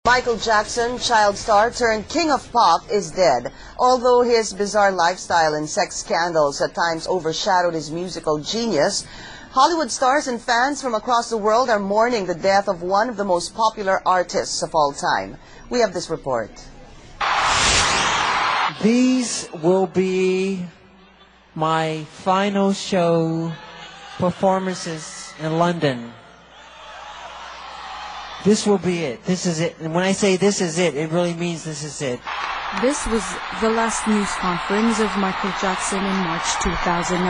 Michael Jackson, child star turned king of pop, is dead. Although his bizarre lifestyle and sex scandals at times overshadowed his musical genius, Hollywood stars and fans from across the world are mourning the death of one of the most popular artists of all time. We have this report. These will be my final show performances in London. This will be it. This is it. And when I say this is it, it really means this is it. This was the last news conference of Michael Jackson in March 2009,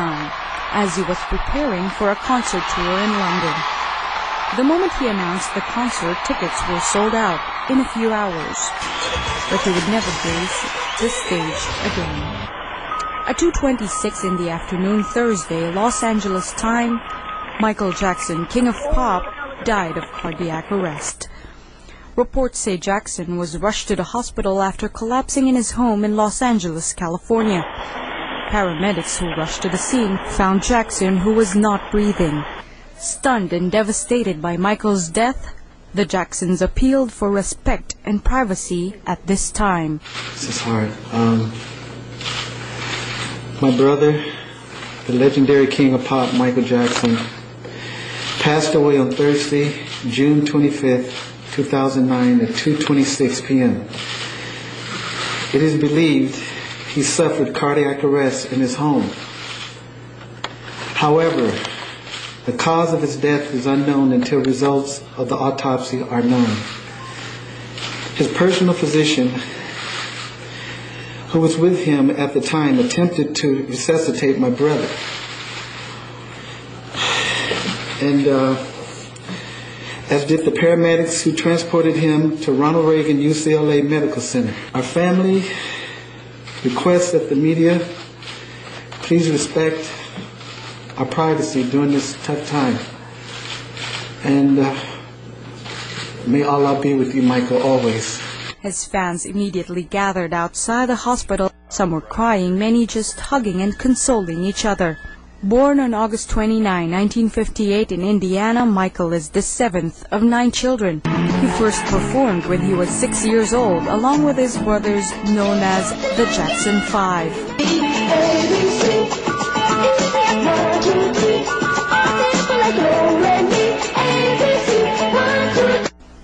as he was preparing for a concert tour in London. The moment he announced the concert, tickets were sold out in a few hours, but he would never grace this stage again. At 2:26 in the afternoon Thursday, Los Angeles time, Michael Jackson, king of pop, died of cardiac arrest. Reports say Jackson was rushed to the hospital after collapsing in his home in Los Angeles, California. Paramedics who rushed to the scene found Jackson, who was not breathing. Stunned and devastated by Michael's death, the Jacksons appealed for respect and privacy at this time. This is hard. My brother, the legendary king of pop, Michael Jackson, passed away on Thursday, June 25th, 2009 at 2:26 p.m. It is believed he suffered cardiac arrest in his home. However, the cause of his death is unknown until results of the autopsy are known. His personal physician, who was with him at the time, attempted to resuscitate my brother. And as did the paramedics who transported him to Ronald Reagan UCLA Medical Center. Our family requests that the media please respect our privacy during this tough time. And may Allah be with you, Michael, always. His fans immediately gathered outside the hospital. Some were crying, many just hugging and consoling each other. Born on August 29, 1958 in Indiana, Michael is the seventh of 9 children. He first performed when he was 6 years old, along with his brothers, known as the Jackson 5.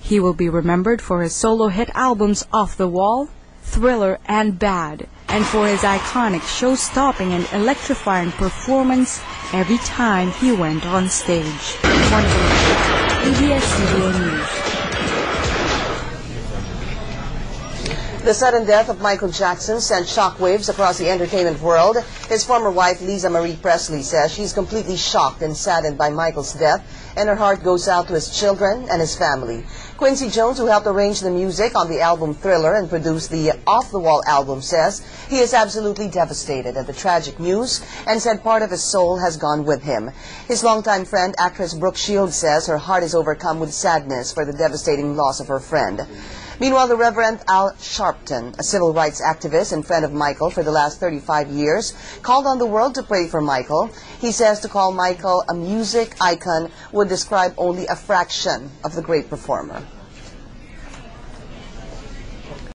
He will be remembered for his solo hit albums Off the Wall, Thriller, and Bad, and for his iconic show-stopping and electrifying performance every time he went on stage. ABS-CBN News. The sudden death of Michael Jackson sent shockwaves across the entertainment world. His former wife, Lisa Marie Presley, says she's completely shocked and saddened by Michael's death, and her heart goes out to his children and his family. Quincy Jones, who helped arrange the music on the album Thriller and produced the Off the Wall album, says he is absolutely devastated at the tragic news and said part of his soul has gone with him. His longtime friend, actress Brooke Shields, says her heart is overcome with sadness for the devastating loss of her friend. Meanwhile, the Reverend Al Sharpton, a civil rights activist and friend of Michael for the last 35 years, called on the world to pray for Michael. He says to call Michael a music icon would describe only a fraction of the great performer.